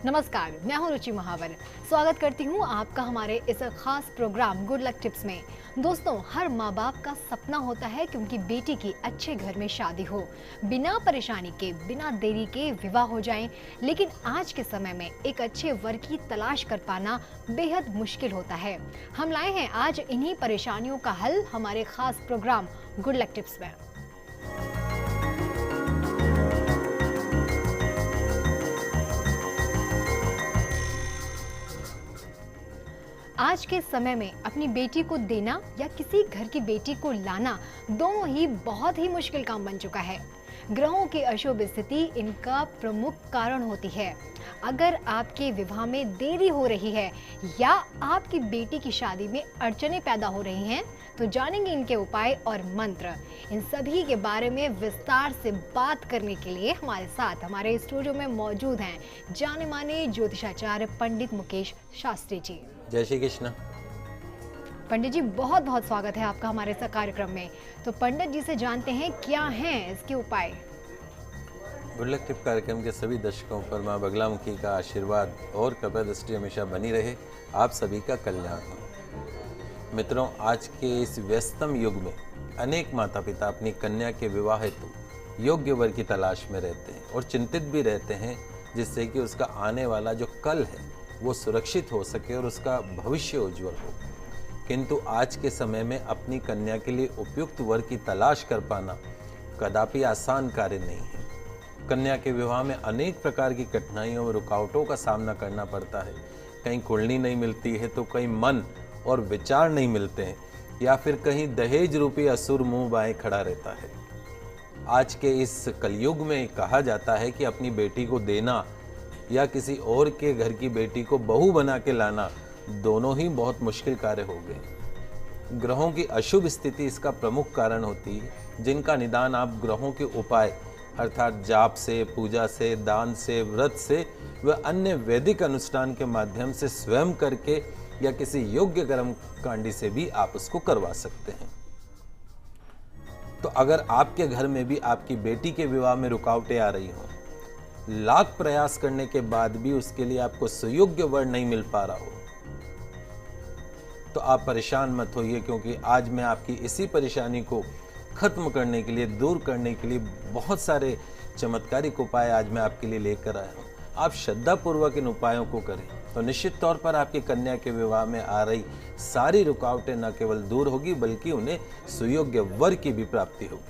नमस्कार, मैं हूं रुचि महावर। स्वागत करती हूं आपका हमारे इस खास प्रोग्राम गुड लक टिप्स में। दोस्तों, हर माँ बाप का सपना होता है कि उनकी बेटी की अच्छे घर में शादी हो, बिना परेशानी के, बिना देरी के विवाह हो जाए। लेकिन आज के समय में एक अच्छे वर की तलाश कर पाना बेहद मुश्किल होता है। हम लाए हैं आज इन्हीं परेशानियों का हल हमारे खास प्रोग्राम गुड लक टिप्स में। आज के समय में अपनी बेटी को देना या किसी घर की बेटी को लाना दोनों ही बहुत ही मुश्किल काम बन चुका है। ग्रहों की अशुभ स्थिति इनका प्रमुख कारण होती है। अगर आपके विवाह में देरी हो रही है या आपकी बेटी की शादी में अड़चनें पैदा हो रही हैं, तो जानेंगे इनके उपाय और मंत्र। इन सभी के बारे में विस्तार से बात करने के लिए हमारे साथ हमारे स्टूडियो में मौजूद हैं जाने माने ज्योतिषाचार्य पंडित मुकेश शास्त्री जी। जय श्री कृष्ण। पंडित जी, बहुत बहुत स्वागत है आपका हमारे इस कार्यक्रम में। तो पंडित जी से जानते हैं क्या हैं इसके उपाय। गुड लक टिप कार्यक्रम के सभी दर्शकों पर मां बगलामुखी का आशीर्वाद और कृपा दृष्टि हमेशा बनी रहे। आप सभी का कल्याण हो। मित्रों, आज के इस व्यस्तम युग में अनेक माता पिता अपनी कन्या के विवाह हेतु योग्य वर की तलाश में रहते हैं और चिंतित भी रहते हैं, जिससे कि उसका आने वाला जो कल है वो सुरक्षित हो सके और उसका भविष्य उज्जवल हो। किंतु आज के समय में अपनी कन्या के लिए उपयुक्त वर की तलाश कर पाना कदापि आसान कार्य नहीं है। कन्या के विवाह में अनेक प्रकार की कठिनाइयों और रुकावटों का सामना करना पड़ता है। कहीं कुंडली नहीं मिलती है तो कहीं मन और विचार नहीं मिलते हैं, या फिर कहीं दहेज रूपी असुर मुंह बाएं खड़ा रहता है। आज के इस कलयुग में कहा जाता है कि अपनी बेटी को देना या किसी और के घर की बेटी को बहू बना के लाना दोनों ही बहुत मुश्किल कार्य हो गए। ग्रहों की अशुभ स्थिति इसका प्रमुख कारण होती है, जिनका निदान आप ग्रहों के उपाय अर्थात जाप से, पूजा से, दान से, व्रत से व अन्य वैदिक अनुष्ठान के माध्यम से स्वयं करके या किसी योग्य कर्म कांडी से भी आप उसको करवा सकते हैं। तो अगर आपके घर में भी आपकी बेटी के विवाह में रुकावटें आ रही हों, लाख प्रयास करने के बाद भी उसके लिए आपको सुयोग्य वर नहीं मिल पा रहा हो, तो आप परेशान मत होइए, क्योंकि आज मैं आपकी इसी परेशानी को खत्म करने के लिए, दूर करने के लिए बहुत सारे चमत्कारिक उपाय आज मैं आपके लिए लेकर आया हूँ। आप श्रद्धा पूर्वक इन उपायों को करें तो निश्चित तौर पर आपकी कन्या के विवाह में आ रही सारी रुकावटें न केवल दूर होगी बल्कि उन्हें सुयोग्य वर की भी प्राप्ति होगी।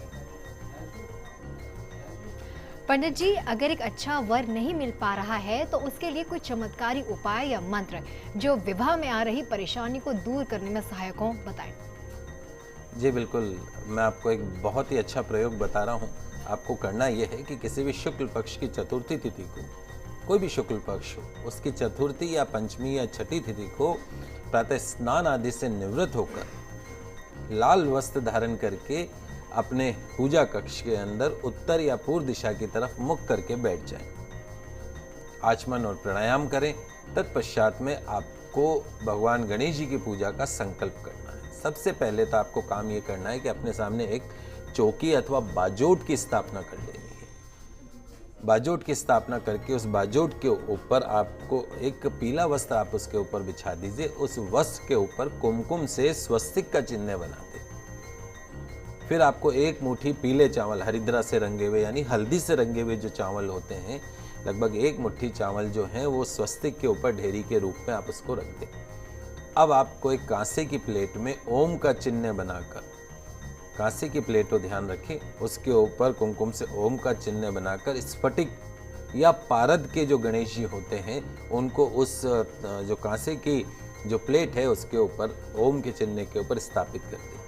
पंडित जी, अगर एक अच्छा वर नहीं मिल पा रहा है तो उसके लिए कोई चमत्कारी उपाय या मंत्र जो विवाह में आ रही परेशानी को दूर करने में सहायक हो, बताएं। जी बिल्कुल, मैं आपको एक बहुत ही अच्छा प्रयोग बता रहा हूँ। आपको करना यह है कि किसी भी शुक्ल पक्ष की चतुर्थी तिथि को, कोई भी शुक्ल पक्ष हो, उसकी चतुर्थी या पंचमी या छठी तिथि को प्रातः स्नान आदि से निवृत्त होकर लाल वस्त्र धारण करके अपने पूजा कक्ष के अंदर उत्तर या पूर्व दिशा की तरफ मुख करके बैठ जाएं। आचमन और प्राणायाम करें। तत्पश्चात में आपको भगवान गणेश जी की पूजा का संकल्प करना है। सबसे पहले तो आपको काम ये करना है कि अपने सामने एक चौकी अथवा बाजोट की स्थापना कर लेनी है। बाजोट की स्थापना करके उस बाजोट के ऊपर आपको एक पीला वस्त्र आप उसके ऊपर बिछा दीजिए। उस वस्त्र के ऊपर कुमकुम से स्वस्तिक का चिन्ह बना दें। फिर आपको एक मुट्ठी पीले चावल, हरिद्रा से रंगे हुए यानी हल्दी से रंगे हुए जो चावल होते हैं, लगभग एक मुट्ठी चावल जो हैं वो स्वस्तिक के ऊपर ढेरी के रूप में आप उसको रख दें। अब आपको एक कांसे की प्लेट में ओम का चिन्ह बनाकर, कांसे की प्लेट को ध्यान रखें, उसके ऊपर कुमकुम से ओम का चिन्ह बनाकर स्फटिक या पारद के जो गणेश जी होते हैं उनको उस जो कांसे की जो प्लेट है उसके ऊपर ओम के चिन्ह के ऊपर स्थापित कर दें।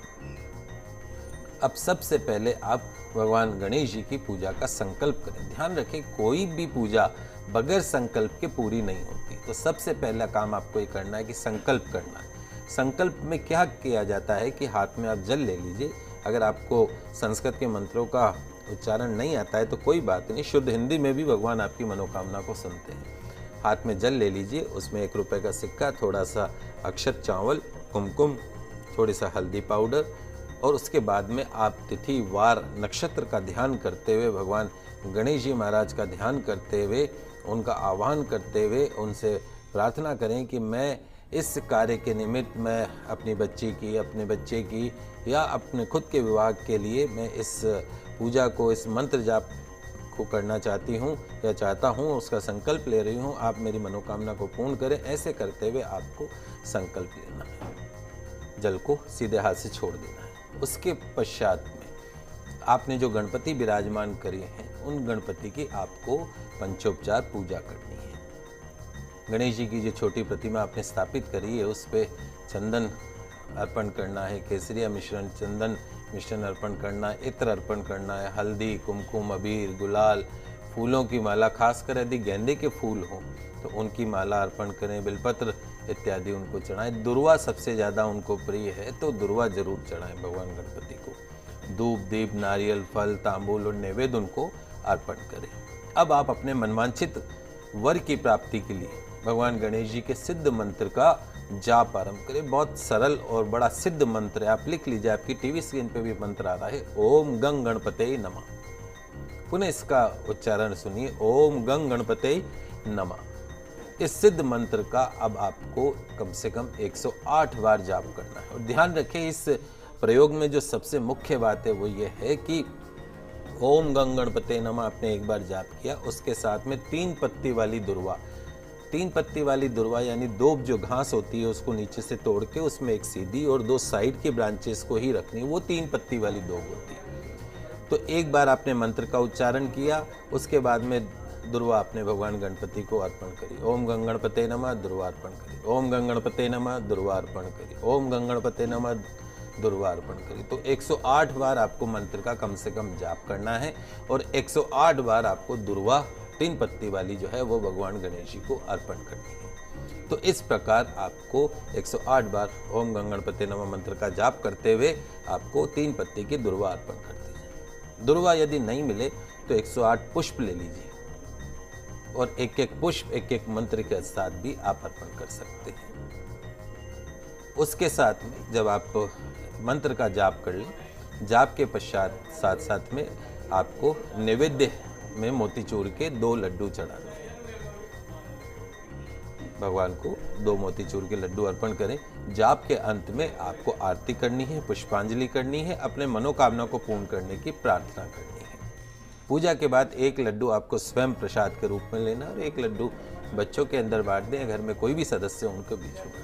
अब सबसे पहले आप भगवान गणेश जी की पूजा का संकल्प करें। ध्यान रखें, कोई भी पूजा बगैर संकल्प के पूरी नहीं होती। तो सबसे पहला काम आपको ये करना है कि संकल्प करना है। संकल्प में क्या किया जाता है कि हाथ में आप जल ले लीजिए। अगर आपको संस्कृत के मंत्रों का उच्चारण नहीं आता है तो कोई बात नहीं, शुद्ध हिंदी में भी भगवान आपकी मनोकामना को सुनते हैं। हाथ में जल ले लीजिए, उसमें 1 रुपये का सिक्का, थोड़ा सा अक्षत चावल, कुमकुम, थोड़ी सा हल्दी पाउडर और उसके बाद में आप तिथि वार नक्षत्र का ध्यान करते हुए भगवान गणेश जी महाराज का ध्यान करते हुए उनका आह्वान करते हुए उनसे प्रार्थना करें कि मैं इस कार्य के निमित्त मैं अपनी बच्ची की, अपने बच्चे की या अपने खुद के विवाह के लिए मैं इस पूजा को, इस मंत्र जाप को करना चाहती हूँ या चाहता हूँ, उसका संकल्प ले रही हूँ, आप मेरी मनोकामना को पूर्ण करें। ऐसे करते हुए आपको संकल्प लेना है, जल को सीधे हाथ से छोड़ देना है। उसके पश्चात में आपने जो गणपति विराजमान करे हैं उन गणपति की आपको पंचोपचार पूजा करनी है। गणेश जी की जो छोटी प्रतिमा आपने स्थापित करी है उस पर चंदन अर्पण करना है, केसरिया मिश्रण चंदन मिश्रण अर्पण करना है, इत्र अर्पण करना है, हल्दी, कुमकुम, अबीर, गुलाल, फूलों की माला, खासकर यदि गेंदे के फूल हों तो उनकी माला अर्पण करें, बिलपत्र इत्यादि उनको चढ़ाएं। दुर्वा सबसे ज़्यादा उनको प्रिय है तो दुर्वा जरूर चढ़ाएं भगवान गणपति को। धूप, दीप, नारियल, फल, तांबूल और नैवेद्य उनको अर्पण करें। अब आप अपने मनवांछित वर की प्राप्ति के लिए भगवान गणेश जी के सिद्ध मंत्र का जाप आरंभ करें। बहुत सरल और बड़ा सिद्ध मंत्र है, आप लिख लीजिए, आपकी टीवी स्क्रीन पे भी मंत्र आ रहा है, ओम गंग गणपते नमः। पुनः इसका उच्चारण सुनिए, ओम गंग गणपते नमः। इस सिद्ध मंत्र का अब आपको कम से कम 108 बार जाप करना है। और ध्यान रखें, इस प्रयोग में जो सबसे मुख्य बात है वो ये है कि ओम गंग गणपते नमः आपने एक बार जाप किया, उसके साथ में 3 पत्ती वाली दुर्वा, 3 पत्ती वाली दुर्वा यानी 2 जो घास होती है उसको नीचे से तोड़ के उसमें एक सीधी और 2 साइड की ब्रांचेस को ही रखनी, वो 3 पत्ती वाली दोब होती है। तो एक बार आपने मंत्र का उच्चारण किया, उसके बाद में दुर्वा आपने भगवान गणपति को अर्पण करी, ओम गंग गणपते नमः, दुर्वा अर्पण करी, ओम गंग गणपते नमः, दुर्वा अर्पण करी, ओम गंग गणपते नमः, दुर्वा अर्पण करी। तो 108 बार आपको मंत्र का कम से कम जाप करना है और 108 बार आपको दुर्वा 3 पत्ती वाली जो है वो भगवान गणेश जी को अर्पण करनी है। तो इस प्रकार आपको 108 बार ओम गंग गणपते नमः मंत्र का जाप करते हुए आपको 3 पत्ती की दुर्वा अर्पण कर दीजिए। दुर्वा यदि नहीं मिले तो 108 पुष्प ले लीजिए और एक एक पुष्प एक एक मंत्र के साथ भी आप अर्पण कर सकते हैं। उसके साथ में जब आप मंत्र का जाप कर लें, जाप के पश्चात साथ साथ में आपको नैवेद्य में मोतीचूर के 2 लड्डू चढ़ाने हैं। भगवान को 2 मोतीचूर के लड्डू अर्पण करें। जाप के अंत में आपको आरती करनी है, पुष्पांजलि करनी है, अपने मनोकामना को पूर्ण करने की प्रार्थना करनी है। पूजा के बाद 1 लड्डू आपको स्वयं प्रसाद के रूप में लेना और 1 लड्डू बच्चों के अंदर बांट दें, घर में कोई भी सदस्य उनके बीच में।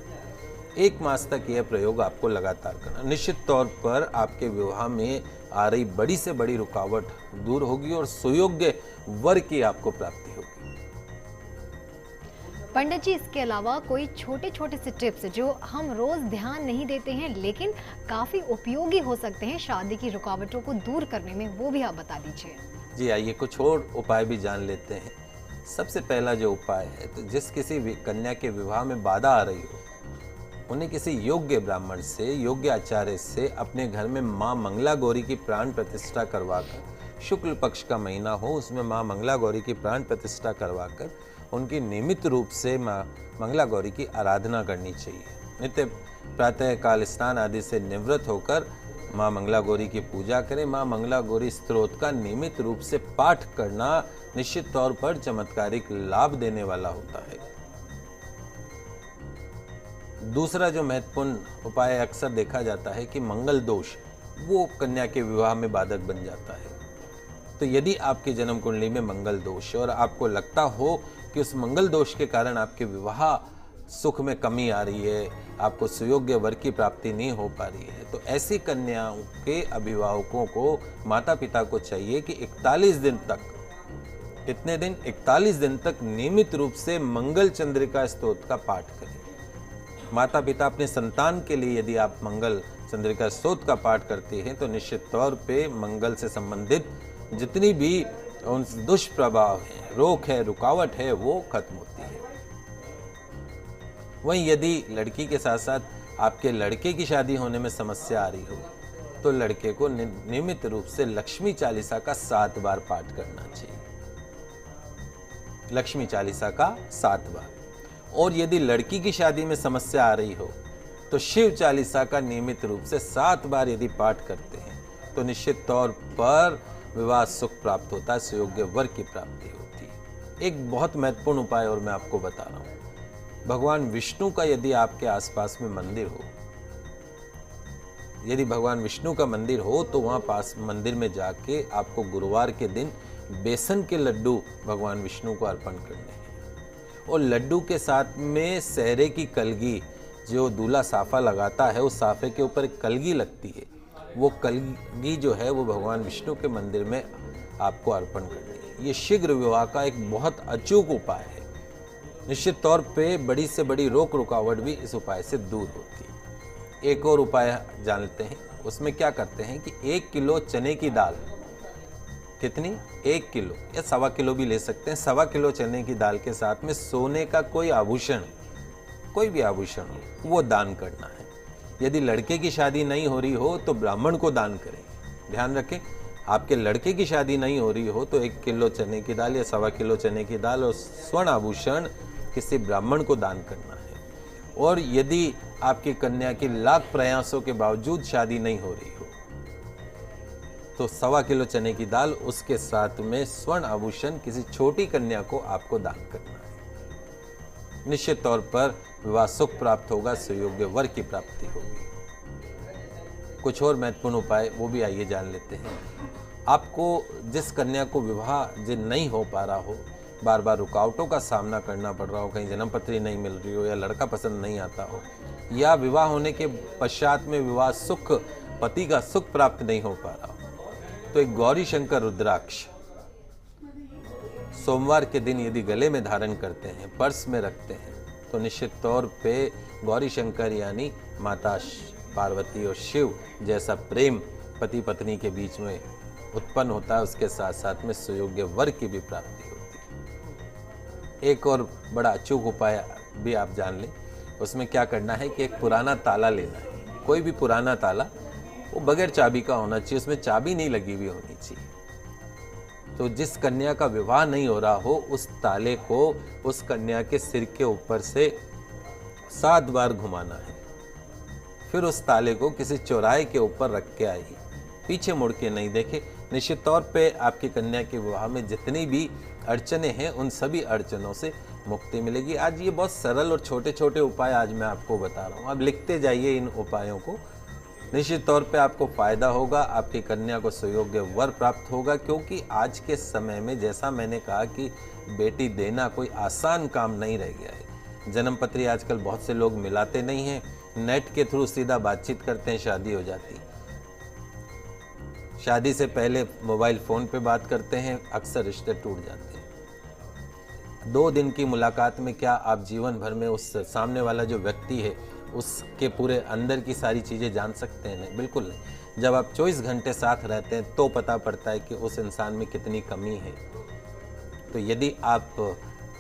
1 मास तक यह प्रयोग आपको लगातार करना। निश्चित तौर पर आपके विवाह में आ रही बड़ी से बड़ी रुकावट दूर होगी और सुयोग्य वर की आपको प्राप्ति होगी। पंडित जी, इसके अलावा कोई छोटे छोटे से टिप्स जो हम रोज ध्यान नहीं देते हैं लेकिन काफी उपयोगी हो सकते हैं शादी की रुकावटों को दूर करने में, वो भी आप बता दीजिए। जी आइए कुछ और उपाय भी जान लेते हैं। सबसे पहला जो उपाय है, तो जिस किसी कन्या के विवाह में बाधा आ रही हो उन्हें किसी योग्य ब्राह्मण से, योग्य आचार्य से अपने घर में माँ मंगला गौरी की प्राण प्रतिष्ठा करवाकर, शुक्ल पक्ष का महीना हो उसमें माँ मंगला गौरी की प्राण प्रतिष्ठा करवाकर उनकी नियमित रूप से माँ मंगला गौरी की आराधना करनी चाहिए। नित्य प्रातः काल स्नान आदि से निवृत्त होकर माँ मंगला गौरी की पूजा करें। माँ मंगला गौरी स्तोत्र का नियमित रूप से पाठ करना निश्चित तौर पर चमत्कारिक लाभ देने वाला होता है। दूसरा जो महत्वपूर्ण उपाय अक्सर देखा जाता है कि मंगल दोष वो कन्या के विवाह में बाधक बन जाता है। तो यदि आपकी जन्म कुंडली में मंगल दोष है और आपको लगता हो कि उस मंगल दोष के कारण आपके विवाह सुख में कमी आ रही है, आपको सुयोग्य वर की प्राप्ति नहीं हो पा रही है, तो ऐसी कन्याओं के अभिभावकों को, माता पिता को चाहिए कि 41 दिन तक, कितने दिन? 41 दिन तक नियमित रूप से मंगल चंद्रिका स्तोत्र का पाठ करें। माता पिता अपने संतान के लिए यदि आप मंगल चंद्रिका स्तोत्र का पाठ करते हैं तो निश्चित तौर पे मंगल से संबंधित जितनी भी उन दुष्प्रभाव है, रोग है, रुकावट है, वो खत्म होती है। वहीं यदि लड़की के साथ साथ आपके लड़के की शादी होने में समस्या आ रही हो तो लड़के को नियमित रूप से लक्ष्मी चालीसा का 7 बार पाठ करना चाहिए। लक्ष्मी चालीसा का 7 बार। और यदि लड़की की शादी में समस्या आ रही हो तो शिव चालीसा का नियमित रूप से 7 बार यदि पाठ करते हैं तो निश्चित तौर पर विवाह सुख प्राप्त होता है, सुयोग्य वर की प्राप्ति होती है। एक बहुत महत्वपूर्ण उपाय और मैं आपको बता रहा हूं। भगवान विष्णु का यदि आपके आसपास में मंदिर हो, यदि भगवान विष्णु का मंदिर हो तो वहां पास मंदिर में जाके आपको गुरुवार के दिन बेसन के लड्डू भगवान विष्णु को अर्पण करने हैं। और लड्डू के साथ में सहरे की कलगी, जो दूल्हा साफा लगाता है उस साफे के ऊपर एक कलगी लगती है, वो कलगी जो है वो भगवान विष्णु के मंदिर में आपको अर्पण करनी है। ये शीघ्र विवाह का एक बहुत अचूक उपाय है। निश्चित तौर पे बड़ी से बड़ी रोक रुकावट भी इस उपाय से दूर होती है। एक और उपाय जानते हैं, उसमें क्या करते हैं कि 1 किलो चने की दाल, कितनी, 1 किलो या 1.25 किलो भी ले सकते हैं, 1.25 किलो चने की दाल के साथ में सोने का कोई आभूषण, कोई भी आभूषण हो, वो दान करना है। यदि लड़के की शादी नहीं हो रही हो तो ब्राह्मण को दान करें। ध्यान रखें, आपके लड़के की शादी नहीं हो रही हो तो 1 किलो चने की दाल या 1.25 किलो चने की दाल और स्वर्ण आभूषण किसी ब्राह्मण को दान करना है। और यदि आपकी कन्या की लाख प्रयासों के बावजूद शादी नहीं हो रही हो तो 1.25 किलो चने की दाल, उसके साथ में स्वर्ण आभूषण किसी छोटी कन्या को आपको दान करना है। निश्चित तौर पर विवाह सुख प्राप्त होगा, सुयोग्य वर की प्राप्ति होगी। कुछ और महत्वपूर्ण उपाय वो भी आइए जान लेते हैं। आपको जिस कन्या को विवाह जिन नहीं हो पा रहा हो, बार बार रुकावटों का सामना करना पड़ रहा हो, कहीं जन्म पत्री नहीं मिल रही हो या लड़का पसंद नहीं आता हो, या विवाह होने के पश्चात में विवाह सुख, पति का सुख प्राप्त नहीं हो पा रहा हो, तो एक गौरी शंकर रुद्राक्ष सोमवार के दिन यदि गले में धारण करते हैं, पर्स में रखते हैं, तो निश्चित तौर पे गौरी शंकर यानी माता पार्वती और शिव जैसा प्रेम पति पत्नी के बीच में उत्पन्न होता है। उसके साथ साथ में सुयोग्य वर की भी प्राप्ति होती है। एक और बड़ा अचूक उपाय भी आप जान लें। उसमें क्या करना है कि एक पुराना ताला लेना है, कोई भी पुराना ताला, वो बगैर चाबी का होना चाहिए, उसमें चाबी नहीं लगी हुई होनी चाहिए। तो जिस कन्या का विवाह नहीं हो रहा हो उस ताले को उस कन्या के सिर के ऊपर से 7 बार घुमाना है। फिर उस ताले को किसी चौराहे के ऊपर रख के आइए, पीछे मुड़ के नहीं देखे। निश्चित तौर पे आपकी कन्या के विवाह में जितनी भी अड़चने हैं उन सभी अड़चनों से मुक्ति मिलेगी। आज ये बहुत सरल और छोटे छोटे उपाय आज मैं आपको बता रहा हूँ, आप लिखते जाइए इन उपायों को। निश्चित तौर पे आपको फायदा होगा, आपकी कन्या को सुयोग्य वर प्राप्त होगा। क्योंकि आज के समय में जैसा मैंने कहा कि बेटी देना कोई आसान काम नहीं रह गया है। जन्म पत्री आजकल बहुत से लोग मिलाते नहीं हैं, नेट के थ्रू सीधा बातचीत करते हैं, शादी हो जाती है। शादी से पहले मोबाइल फोन पे बात करते हैं, अक्सर रिश्ते टूट जाते हैं। 2 दिन की मुलाकात में क्या आप जीवन भर में उस सामने वाला जो व्यक्ति है उसके पूरे अंदर की सारी चीज़ें जान सकते हैं? नहीं, बिल्कुल नहीं। जब आप 24 घंटे साथ रहते हैं तो पता पड़ता है कि उस इंसान में कितनी कमी है। तो यदि आप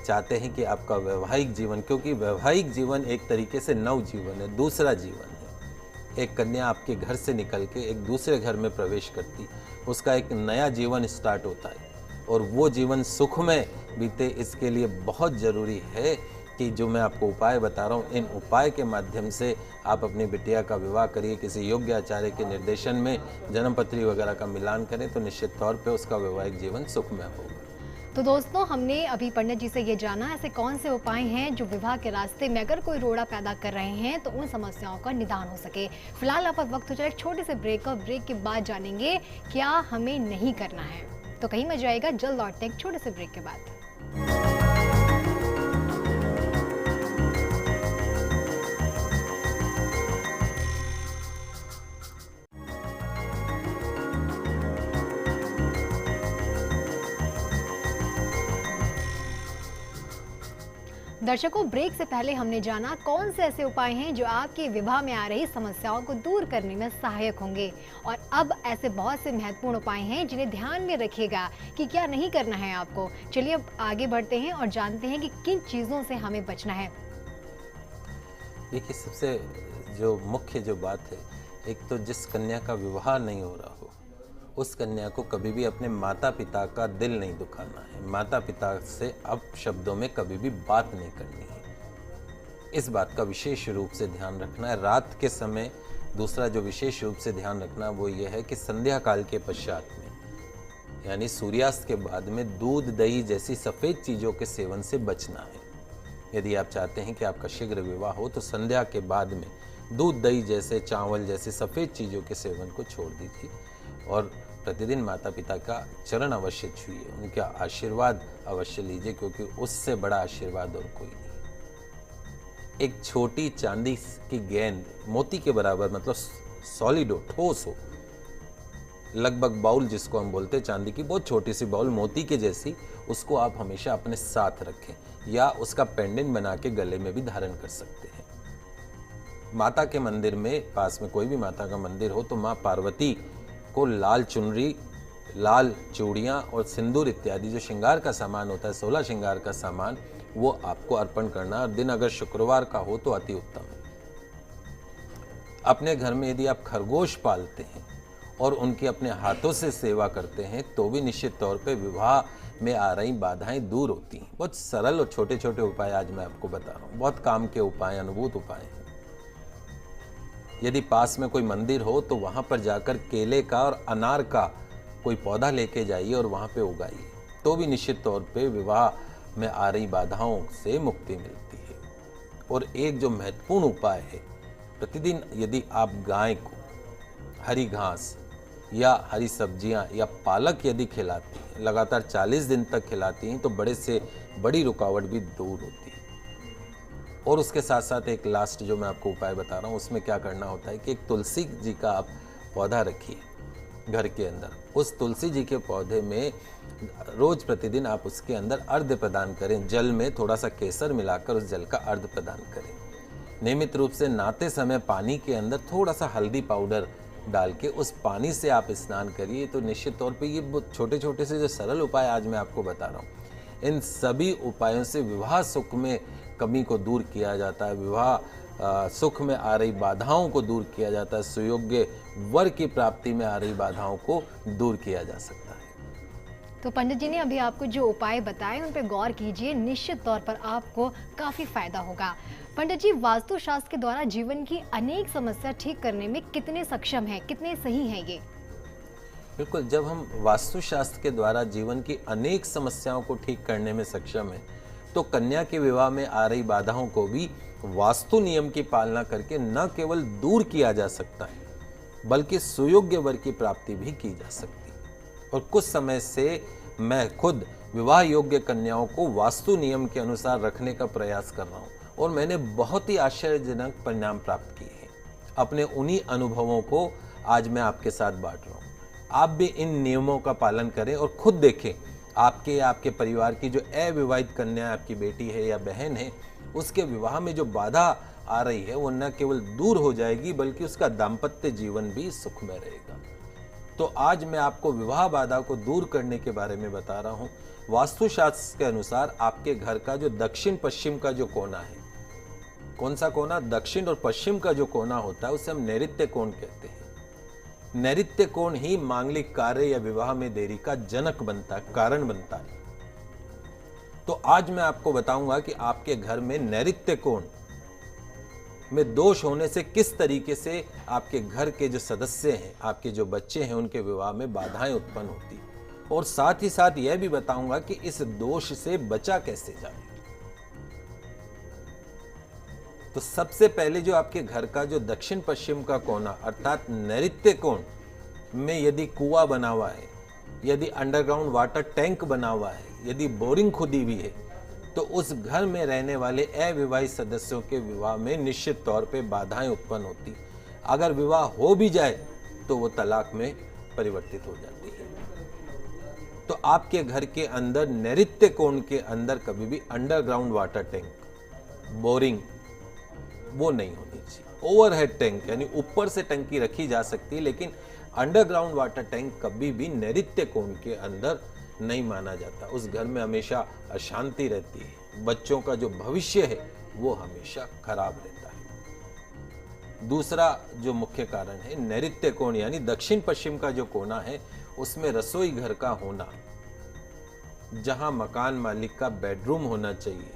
चाहते हैं कि आपका वैवाहिक जीवन, क्योंकि वैवाहिक जीवन एक तरीके से नव जीवन है, दूसरा जीवन है। एक कन्या आपके घर से निकल के एक दूसरे घर में प्रवेश करती, उसका एक नया जीवन स्टार्ट होता है और वो जीवन सुखमय बीते। इसके लिए बहुत ज़रूरी है कि जो मैं आपको उपाय बता रहा हूँ, इन उपाय के माध्यम से आप अपनी बिटिया का विवाह करिए, किसी योग्य आचार्य के निर्देशन में जन्म पत्री वगैरह का मिलान करें, तो निश्चित तौर पे उसका वैवाहिक जीवन सुखमय होगा। तो दोस्तों, हमने अभी पंडित जी से ये जाना ऐसे कौन से उपाय हैं जो विवाह के रास्ते में अगर कोई रोड़ा पैदा कर रहे हैं तो उन समस्याओं का निदान हो सके। फिलहाल आप वक्त हो जाए एक छोटे से ब्रेक और ब्रेक के बाद जानेंगे क्या हमें नहीं करना है। तो कहीं मत जाएगा, जल्द लौटते हैं एक छोटे से ब्रेक के बाद। दर्शकों, ब्रेक से पहले हमने जाना कौन से ऐसे उपाय हैं जो आपके विवाह में आ रही समस्याओं को दूर करने में सहायक होंगे। और अब ऐसे बहुत से महत्वपूर्ण उपाय हैं जिन्हें ध्यान में रखिएगा कि क्या नहीं करना है आपको। चलिए अब आगे बढ़ते हैं और जानते हैं कि किन चीज़ों से हमें बचना है। देखिए, सबसे जो मुख्य जो बात है, एक तो जिस कन्या का विवाह नहीं हो रहा हो उस कन्या को कभी भी अपने माता पिता का दिल नहीं दुखाना है। माता पिता से अब शब्दों में कभी भी बात नहीं करनी है। इस बात का विशेष रूप से ध्यान रखना है। रात के समय दूसरा जो विशेष रूप से ध्यान रखना है वो ये है कि संध्या काल के पश्चात में, यानी सूर्यास्त के बाद में, दूध दही जैसी सफ़ेद चीज़ों के सेवन से बचना है। यदि आप चाहते हैं कि आपका शीघ्र विवाह हो तो संध्या के बाद में दूध दही जैसे, चावल जैसे सफ़ेद चीज़ों के सेवन को छोड़ दीजिए और प्रतिदिन माता पिता का चरण अवश्य छूइए, उनका आशीर्वाद अवश्य लीजिए, क्योंकि उससे बड़ा आशीर्वाद और कोई नहीं। एक छोटी चांदी की गेंद मोती के बराबर, मतलब सॉलिड हो, ठोस हो, लगभग बाउल जिसको हम बोलते हैं चांदी की, बहुत छोटी सी बाउल मोती के जैसी, उसको आप हमेशा अपने साथ रखें या उसका पेंडेंट बना के गले में भी धारण कर सकते हैं। माता के मंदिर में, पास में कोई भी माता का मंदिर हो तो माँ पार्वती को लाल चुनरी, लाल चूड़ियाँ और सिंदूर इत्यादि जो श्रृंगार का सामान होता है, 16 श्रृंगार का सामान, वो आपको अर्पण करना। और दिन अगर शुक्रवार का हो तो अति उत्तम है। अपने घर में यदि आप खरगोश पालते हैं और उनकी अपने हाथों से सेवा करते हैं तो भी निश्चित तौर पे विवाह में आ रही बाधाएं दूर होती हैं। बहुत सरल और छोटे छोटे उपाय आज मैं आपको बता रहा हूँ, बहुत काम के उपाय, अनुभूत उपाय हैं। यदि पास में कोई मंदिर हो तो वहाँ पर जाकर केले का और अनार का कोई पौधा लेके जाइए और वहाँ पे उगाइए, तो भी निश्चित तौर पे विवाह में आ रही बाधाओं से मुक्ति मिलती है। और एक जो महत्वपूर्ण उपाय है, प्रतिदिन यदि आप गाय को हरी घास या हरी सब्जियां या पालक यदि खिलाती हैं, लगातार 40 दिन तक खिलाती हैं, तो बड़े से बड़ी रुकावट भी दूर होती है। और उसके साथ साथ एक लास्ट जो मैं आपको उपाय बता रहा हूँ, उसमें क्या करना होता है कि एक तुलसी जी का आप पौधा रखिए घर के अंदर। उस तुलसी जी के पौधे में रोज प्रतिदिन आप उसके अंदर अर्घ्य प्रदान करें, जल में थोड़ा सा केसर मिलाकर उस जल का अर्घ्य प्रदान करें। नियमित रूप से नहाते समय पानी के अंदर थोड़ा सा हल्दी पाउडर डाल के उस पानी से आप स्नान करिए, तो निश्चित तौर पे ये छोटे छोटे से जो सरल उपाय आज मैं आपको बता रहा हूँ, इन सभी उपायों से विवाह सुख में कमी को दूर किया जाता है, विवाह सुख में आ रही बाधाओं को दूर किया जाता है, सुयोग्य वर की प्राप्ति में आ रही बाधाओं को दूर किया जा सकता है। तो पंडित जी ने अभी आपको जो उपाय बताए उन पर गौर कीजिए, निश्चित तौर पर आपको काफी फायदा होगा। पंडित जी, वास्तुशास्त्र के द्वारा जीवन की अनेक समस्या ठीक करने में कितने सक्षम हैं, कितने सही हैं ये? बिल्कुल, जब हम वास्तुशास्त्र के द्वारा जीवन की अनेक समस्याओं को ठीक करने में सक्षम हैं, तो कन्या के विवाह में आ रही बाधाओं को भी वास्तु नियम की पालना करके न केवल दूर किया जा सकता है, बल्कि सुयोग्य वर की प्राप्ति भी की जा सकती है। और कुछ समय से मैं खुद विवाह योग्य कन्याओं को वास्तु नियम के अनुसार रखने का प्रयास कर रहा हूँ और मैंने बहुत ही आश्चर्यजनक परिणाम प्राप्त किए हैं। अपने उन्हीं अनुभवों को आज मैं आपके साथ बांट रहा हूँ। आप भी इन नियमों का पालन करें और खुद देखें आपके या आपके परिवार की जो अविवाहित कन्या, आपकी बेटी है या बहन है, उसके विवाह में जो बाधा आ रही है वो न केवल दूर हो जाएगी बल्कि उसका दाम्पत्य जीवन भी सुखमय रहेगा। तो आज मैं आपको विवाह बाधा को दूर करने के बारे में बता रहा हूँ। वास्तुशास्त्र के अनुसार आपके घर का जो दक्षिण पश्चिम का जो कोना है, कौन सा कोना? दक्षिण और पश्चिम का जो कोना होता है उसे हम नैऋत्य कोण कहते हैं। नैऋत्य कोण ही मांगलिक कार्य या विवाह में देरी का जनक बनता है, कारण बनता है। तो आज मैं आपको बताऊंगा कि आपके घर में नैऋत्य कोण में दोष होने से किस तरीके से आपके घर के जो सदस्य हैं, आपके जो बच्चे हैं, उनके विवाह में बाधाएं उत्पन्न होती हैं। और साथ ही साथ यह भी बताऊंगा कि इस दोष से बचा कैसे जाए। तो सबसे पहले जो आपके घर का जो दक्षिण पश्चिम का कोना अर्थात नैऋत्य कोण में यदि कुआं बना हुआ है, यदि अंडरग्राउंड वाटर टैंक बना हुआ है, यदि बोरिंग खुदी हुई है, तो उस घर में रहने वाले अविवाहित सदस्यों के विवाह में निश्चित तौर पे बाधाएं उत्पन्न होती। अगर विवाह हो भी जाए तो वो तलाक में परिवर्तित हो जाती है। तो आपके घर के अंदर नैऋत्य कोण के अंदर कभी भी अंडरग्राउंड वाटर टैंक, बोरिंग वो नहीं होनी चाहिए। ओवरहेड टैंक यानी ऊपर से टंकी रखी जा सकती है, लेकिन अंडरग्राउंड वाटर टैंक कभी भी नैऋत्य कोण के अंदर नहीं माना जाता। उस घर में हमेशा अशांति रहती है, बच्चों का जो भविष्य है वो हमेशा खराब रहता है। दूसरा जो मुख्य कारण है नैऋत्य कोण यानी दक्षिण पश्चिम का जो कोना है, उसमें रसोई घर का होना, जहां मकान मालिक का बेडरूम होना चाहिए,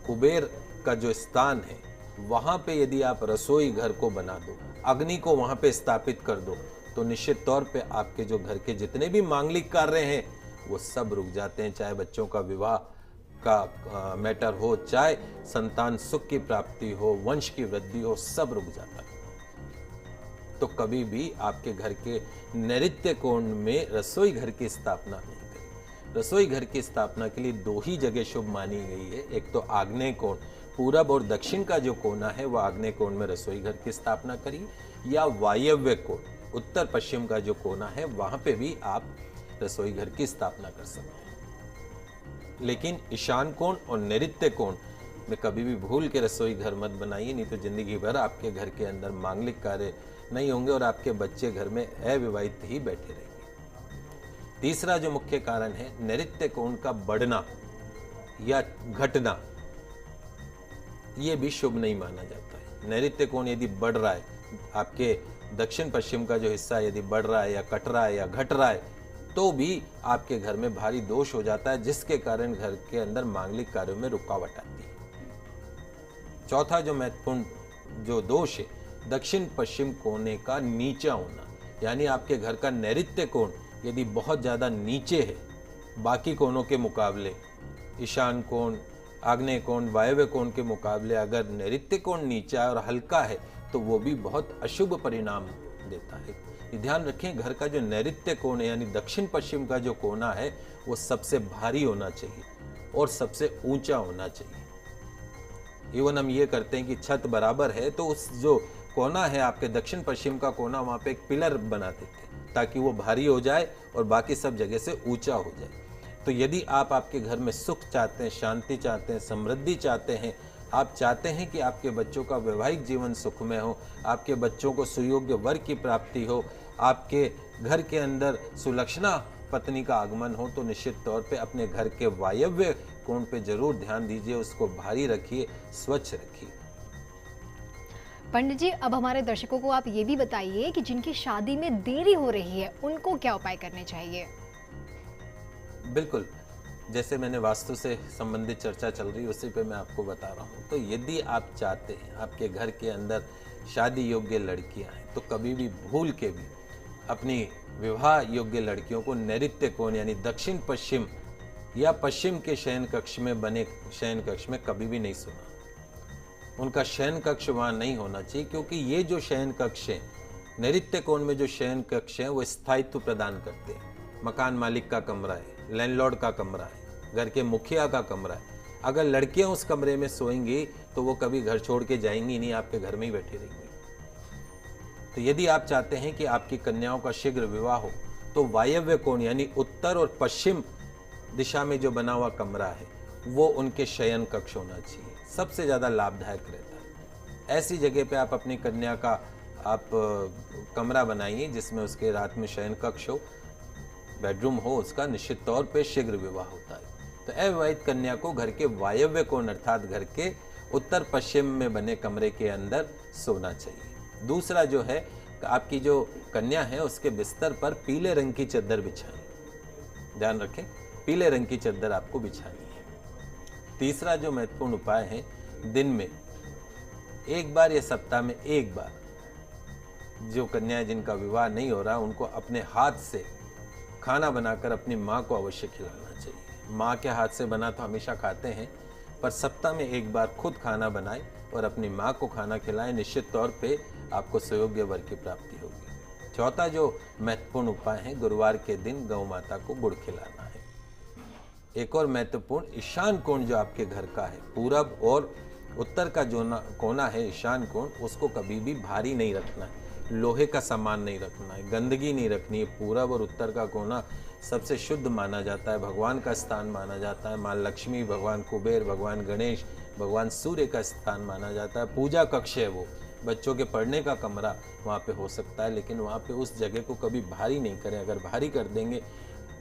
कुबेर का जो स्थान है वहाँ पे यदि आप रसोई घर को बना दो, अग्नि को वहाँ पे स्थापित कर दो, तो निश्चित तौर पे आपके जो घर के जितने भी मांगलिक कार्य हैं वो सब रुक जाते हैं। चाहे बच्चों का विवाह का मैटर हो, चाहे संतान सुख की प्राप्ति हो, वंश की वृद्धि हो, सब रुक जाता है। तो कभी भी आपके घर के नैऋत्य कोण में रसोई घर की स्थापना नहीं करें। रसोई घर की स्थापना के लिए दो ही जगह शुभ मानी गई है, एक तो आग्नेय कोण, पूरब और दक्षिण का जो कोना है वह आग्नेय कोण में रसोई घर की स्थापना करिए, या वायव्य कोण, उत्तर पश्चिम का जो कोना है वहां पे भी आप रसोई घर की स्थापना कर सकते हैं। लेकिन ईशान कोण और नैऋत्य कोण में कभी भी भूल के रसोई घर मत बनाइए, नहीं तो जिंदगी भर आपके घर के अंदर मांगलिक कार्य नहीं होंगे और आपके बच्चे घर में अविवाहित ही बैठे रहेंगे। तीसरा जो मुख्य कारण है, नैऋत्य कोण का बढ़ना या घटना, ये भी शुभ नहीं माना जाता है। नैऋत्य कोण यदि बढ़ रहा है, आपके दक्षिण पश्चिम का जो हिस्सा यदि बढ़ रहा है या कट रहा है या घट रहा है, तो भी आपके घर में भारी दोष हो जाता है, जिसके कारण घर के अंदर मांगलिक कार्यों में रुकावट आती है। चौथा जो महत्वपूर्ण जो दोष है, दक्षिण पश्चिम कोने का नीचा होना, यानी आपके घर का नैऋत्य कोण यदि बहुत ज़्यादा नीचे है बाकी कोणों के मुकाबले, ईशान कोण, आग्नेय कोण, वायव्य कोण के मुकाबले अगर नैऋत्य कोण नीचा है और हल्का है तो वो भी बहुत अशुभ परिणाम देता है। ये ध्यान रखें, घर का जो नैऋत्य कोण है यानी दक्षिण पश्चिम का जो कोना है वो सबसे भारी होना चाहिए और सबसे ऊंचा होना चाहिए। इवन हम ये करते हैं कि छत बराबर है तो उस जो कोना है आपके दक्षिण पश्चिम का कोना, वहाँ पे एक पिलर बना देते हैं ताकि वो भारी हो जाए और बाकी सब जगह से ऊंचा हो जाए। तो यदि आप आपके घर में सुख चाहते हैं, शांति चाहते हैं, समृद्धि चाहते हैं, आप चाहते हैं कि आपके बच्चों का वैवाहिक जीवन सुखमय हो, आपके बच्चों को सुयोग्य वर की प्राप्ति हो, आपके घर के अंदर सुलक्षणा पत्नी का आगमन हो, तो निश्चित तौर पे अपने घर के वायव्य कोण पे जरूर ध्यान दीजिए, उसको भारी रखिए, स्वच्छ रखिए। पंडित जी, अब हमारे दर्शकों को आप ये भी बताइए कि जिनकी शादी में देरी हो रही है उनको क्या उपाय करने चाहिए? बिल्कुल, जैसे मैंने वास्तु से संबंधित चर्चा चल रही है उसी पे मैं आपको बता रहा हूँ। तो यदि आप चाहते हैं आपके घर के अंदर शादी योग्य लड़कियां हैं, तो कभी भी भूल के भी अपनी विवाह योग्य लड़कियों को नैऋत्य कोण यानी दक्षिण पश्चिम या पश्चिम के शयन कक्ष में बने शयन कक्ष में कभी भी नहीं सुना। उनका शयन कक्ष वहाँ नहीं होना चाहिए, क्योंकि ये जो शयन कक्ष है, नैऋत्य कोण में जो शयन कक्ष है वो स्थायित्व प्रदान करते हैं। मकान मालिक का कमरा है, लैंडलॉर्ड का कमरा है, घर के मुखिया का कमरा है। अगर लड़कियां उस कमरे में सोएंगी तो वो कभी घर छोड़ के जाएंगी नहीं, आपके घर में ही बैठी रहेंगी। तो यदि आप चाहते हैं कि आपकी कन्याओं का शीघ्र विवाह हो, तो वायव्य कोण यानी उत्तर और पश्चिम दिशा में जो बना हुआ कमरा है वो उनके शयन कक्ष होना चाहिए, सबसे ज़्यादा लाभदायक रहता है। ऐसी जगह पे आप अपनी कन्या का आप कमरा बनाइए जिसमें उसके रात में शयन कक्ष हो, बेडरूम हो उसका, निश्चित तौर पे शीघ्र विवाह होता है। तो अविवाहित कन्या को घर के वायव्य कोण अर्थात घर के उत्तर पश्चिम में बने कमरे के अंदर सोना चाहिए। दूसरा जो है, आपकी जो कन्या है उसके बिस्तर पर पीले रंग की चादर बिछाएं। ध्यान रखें, पीले रंग की चादर आपको बिछानी है। तीसरा जो महत्वपूर्ण उपाय है, दिन में एक बार या सप्ताह में एक बार जो कन्याएं जिनका विवाह नहीं हो रहा उनको अपने हाथ से खाना बनाकर अपनी माँ को अवश्य खिलाना चाहिए। माँ के हाथ से बना तो हमेशा खाते हैं, पर सप्ताह में एक बार खुद खाना बनाएं और अपनी माँ को खाना खिलाएं, निश्चित तौर पे आपको सुयोग्य वर की प्राप्ति होगी। चौथा जो महत्वपूर्ण उपाय है, गुरुवार के दिन गौ माता को गुड़ खिलाना है। एक और महत्वपूर्ण, ईशान कोण जो आपके घर का है, पूरब और उत्तर का जो कोना है ईशान कोण, उसको कभी भी भारी नहीं रखना है, लोहे का सामान नहीं रखना है, गंदगी नहीं रखनी है। पूरब और उत्तर का कोना सबसे शुद्ध माना जाता है, भगवान का स्थान माना जाता है। माँ लक्ष्मी, भगवान कुबेर, भगवान गणेश, भगवान सूर्य का स्थान माना जाता है। पूजा कक्ष है वो, बच्चों के पढ़ने का कमरा वहाँ पे हो सकता है, लेकिन वहाँ पे उस जगह को कभी भारी नहीं करें। अगर भारी कर देंगे,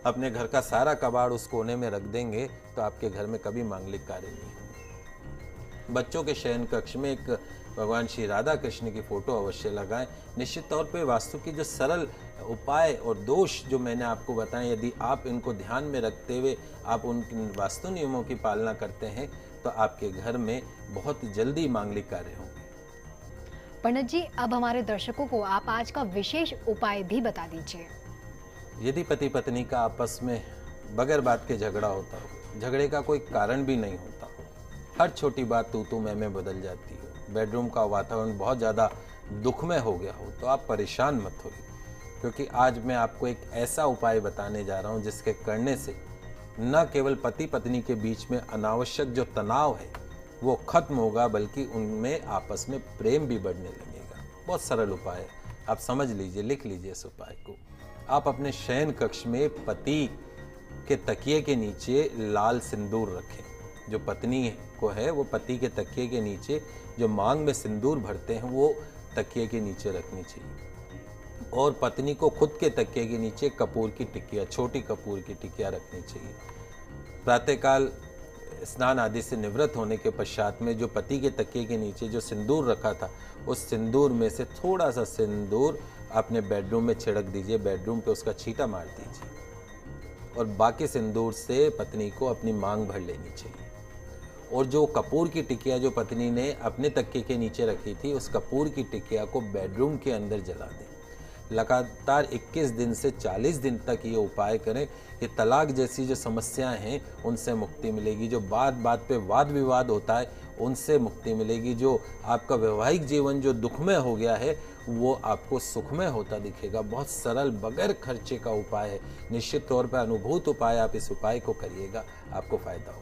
अपने घर का सारा कबाड़ उस कोने में रख देंगे, तो आपके घर में कभी मांगलिक कार्य नहीं होंगे। बच्चों के शयन कक्ष में एक भगवान श्री राधा कृष्ण की फ़ोटो अवश्य लगाएं। निश्चित तौर पे वास्तु की जो सरल उपाय और दोष जो मैंने आपको बताएं, यदि आप इनको ध्यान में रखते हुए आप उन वास्तु नियमों की पालना करते हैं तो आपके घर में बहुत जल्दी मांगलिक कार्य होंगे। पंडित जी, अब हमारे दर्शकों को आप आज का विशेष उपाय भी बता दीजिए। यदि पति पत्नी का आपस में बगैर बात के झगड़ा होता हो, झगड़े का कोई कारण भी नहीं होता हो, हर छोटी बात तू मैं बदल जाती हो, बेडरूम का वातावरण बहुत ज़्यादा दुखमय हो गया हो, तो आप परेशान मत होइए, क्योंकि आज मैं आपको एक ऐसा उपाय बताने जा रहा हूं जिसके करने से न केवल पति पत्नी के बीच में अनावश्यक जो तनाव है वो खत्म होगा, बल्कि उनमें आपस में प्रेम भी बढ़ने लगेगा। बहुत सरल उपाय है, आप समझ लीजिए, लिख लीजिए इस उपाय को। आप अपने शयन कक्ष में पति के तकिए के नीचे लाल सिंदूर रखें। जो पत्नी को है वो पति के तकिए के नीचे जो मांग में सिंदूर भरते हैं वो तकिए के नीचे रखनी चाहिए, और पत्नी को खुद के तकिए के नीचे कपूर की टिकिया, छोटी कपूर की टिकिया रखनी चाहिए। प्रातःकाल स्नान आदि से निवृत्त होने के पश्चात में जो पति के तकिए के नीचे जो सिंदूर रखा था, उस सिंदूर में से थोड़ा सा सिंदूर अपने बेडरूम में छिड़क दीजिए, बेडरूम पे उसका छींटा मार दीजिए, और बाकी सिंदूर से पत्नी को अपनी मांग भर लेनी चाहिए। और जो कपूर की टिकिया जो पत्नी ने अपने तकिए के नीचे रखी थी, उस कपूर की टिकिया को बेडरूम के अंदर जला दें। लगातार 21 दिन से 40 दिन तक ये उपाय करें। ये तलाक जैसी जो समस्याएं हैं उनसे मुक्ति मिलेगी, जो बात बात पे वाद विवाद होता है उनसे मुक्ति मिलेगी, जो आपका वैवाहिक जीवन जो दुखमय हो गया है वो आपको सुखमय होता दिखेगा। बहुत सरल बगैर खर्चे का उपाय है, निश्चित तौर पर अनुभूत उपाय। आप इस उपाय को करिएगा, आपको फायदा होगा।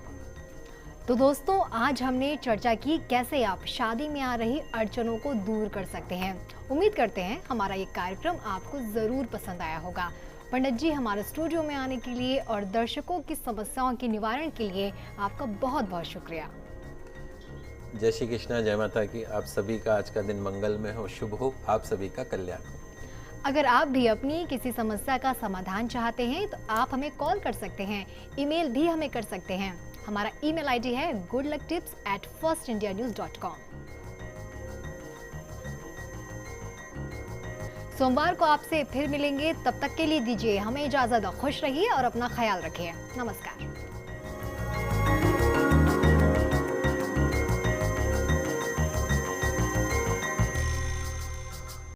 तो दोस्तों, आज हमने चर्चा की कैसे आप शादी में आ रही अड़चनों को दूर कर सकते हैं। उम्मीद करते हैं हमारा ये कार्यक्रम आपको जरूर पसंद आया होगा। पंडित जी, हमारे स्टूडियो में आने के लिए और दर्शकों की समस्याओं के निवारण के लिए आपका बहुत बहुत शुक्रिया। जय श्री कृष्णा, जय माता की। आप सभी का आज का दिन मंगलमय हो, शुभ हो, आप सभी का कल्याण हो। अगर आप भी अपनी किसी समस्या का समाधान चाहते हैं तो आप हमें कॉल कर सकते हैं, ईमेल भी हमें कर सकते हैं। हमारा ईमेल आईडी है goodlucktips@firstindianews.com। सोमवार को आपसे फिर मिलेंगे, तब तक के लिए दीजिए हमें इजाजत। खुश रहिए और अपना ख्याल रखिए। नमस्कार।